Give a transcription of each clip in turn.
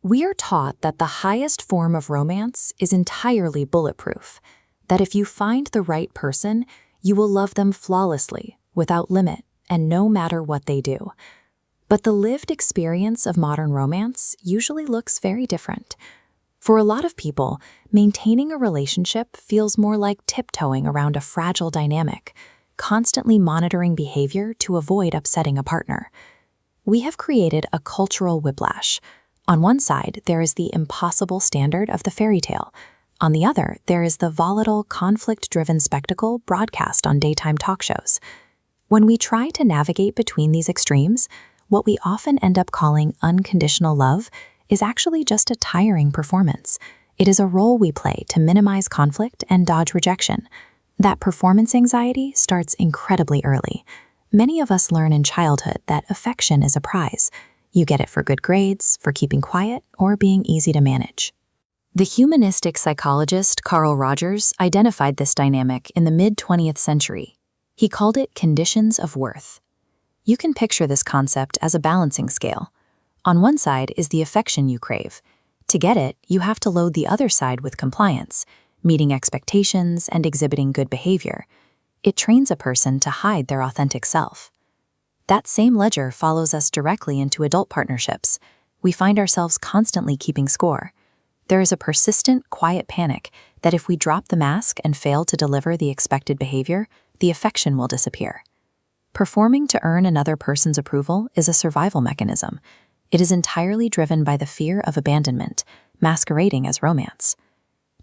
We are taught that the highest form of romance is entirely bulletproof, that if you find the right person, you will love them flawlessly, without limit, and no matter what they do. But the lived experience of modern romance usually looks very different. For a lot of people, maintaining a relationship feels more like tiptoeing around a fragile dynamic, constantly monitoring behavior to avoid upsetting a partner. We have created a cultural whiplash. On one side, there is the impossible standard of the fairy tale. On the other, there is the volatile, conflict-driven spectacle broadcast on daytime talk shows. When we try to navigate between these extremes, what we often end up calling unconditional love is actually just a tiring performance. It is a role we play to minimize conflict and dodge rejection. That performance anxiety starts incredibly early. Many of us learn in childhood that affection is a prize. You get it for good grades, for keeping quiet, or being easy to manage. The humanistic psychologist Carl Rogers identified this dynamic in the mid-20th century. He called it conditions of worth. You can picture this concept as a balancing scale. On one side is the affection you crave. To get it, you have to load the other side with compliance, meeting expectations and exhibiting good behavior. It trains a person to hide their authentic self. That same ledger follows us directly into adult partnerships. We find ourselves constantly keeping score. There is a persistent, quiet panic that if we drop the mask and fail to deliver the expected behavior, the affection will disappear. Performing to earn another person's approval is a survival mechanism. It is entirely driven by the fear of abandonment, masquerading as romance.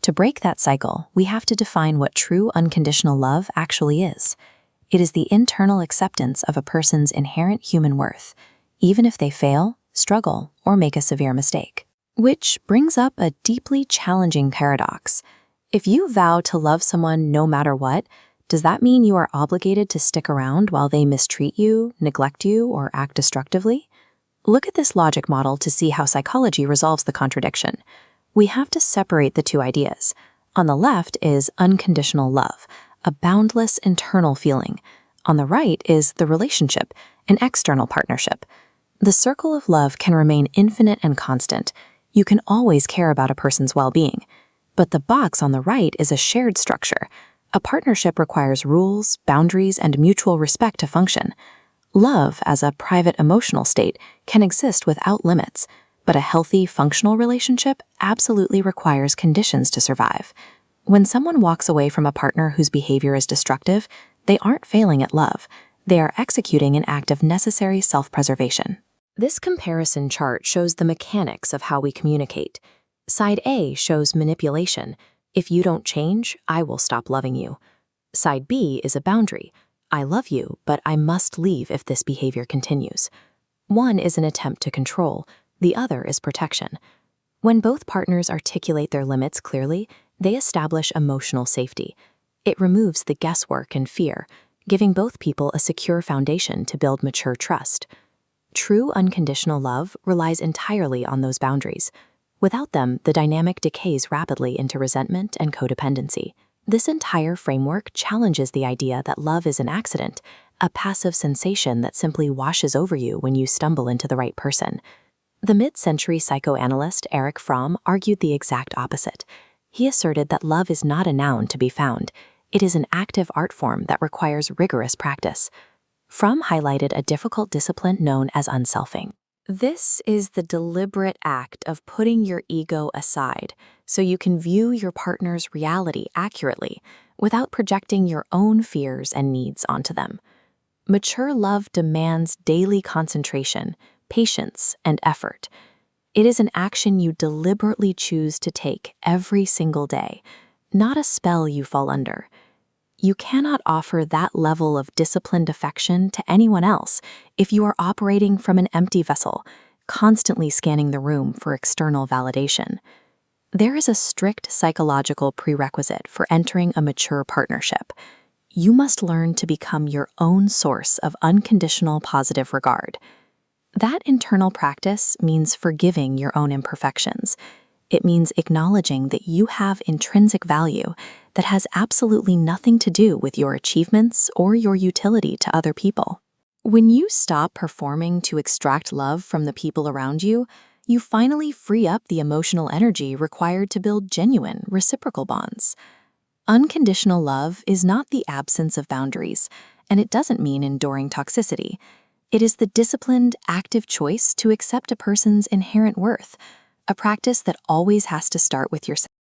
To break that cycle, we have to define what true unconditional love actually is. It is the internal acceptance of a person's inherent human worth, even if they fail, struggle, or make a severe mistake. Which brings up a deeply challenging paradox. If you vow to love someone no matter what, does that mean you are obligated to stick around while they mistreat you, neglect you, or act destructively? Look at this logic model to see how psychology resolves the contradiction. We have to separate the two ideas. On the left is unconditional love, a boundless internal feeling. On the right is the relationship, an external partnership. The circle of love can remain infinite and constant. You can always care about a person's well-being. But the box on the right is a shared structure. A partnership requires rules, boundaries, and mutual respect to function. Love, as a private emotional state, can exist without limits, but a healthy, functional relationship absolutely requires conditions to survive. When someone walks away from a partner whose behavior is destructive, they aren't failing at love. They are executing an act of necessary self-preservation. This comparison chart shows the mechanics of how we communicate. Side A shows manipulation. If you don't change, I will stop loving you. Side B is a boundary. I love you, but I must leave if this behavior continues. One is an attempt to control, the other is protection. When both partners articulate their limits clearly, they establish emotional safety. It removes the guesswork and fear, giving both people a secure foundation to build mature trust. True unconditional love relies entirely on those boundaries. Without them, the dynamic decays rapidly into resentment and codependency. This entire framework challenges the idea that love is an accident, a passive sensation that simply washes over you when you stumble into the right person. The mid-century psychoanalyst Erich Fromm argued the exact opposite. He asserted that love is not a noun to be found. It is an active art form that requires rigorous practice. Fromm highlighted a difficult discipline known as unselfing. This is the deliberate act of putting your ego aside so you can view your partner's reality accurately without projecting your own fears and needs onto them. Mature love demands daily concentration, patience, and effort. It is an action you deliberately choose to take every single day, not a spell you fall under. You cannot offer that level of disciplined affection to anyone else if you are operating from an empty vessel, constantly scanning the room for external validation. There is a strict psychological prerequisite for entering a mature partnership. You must learn to become your own source of unconditional positive regard. That internal practice means forgiving your own imperfections. It means acknowledging that you have intrinsic value that has absolutely nothing to do with your achievements or your utility to other people. When you stop performing to extract love from the people around you, you finally free up the emotional energy required to build genuine, reciprocal bonds. Unconditional love is not the absence of boundaries, and it doesn't mean enduring toxicity. It is the disciplined, active choice to accept a person's inherent worth, a practice that always has to start with yourself.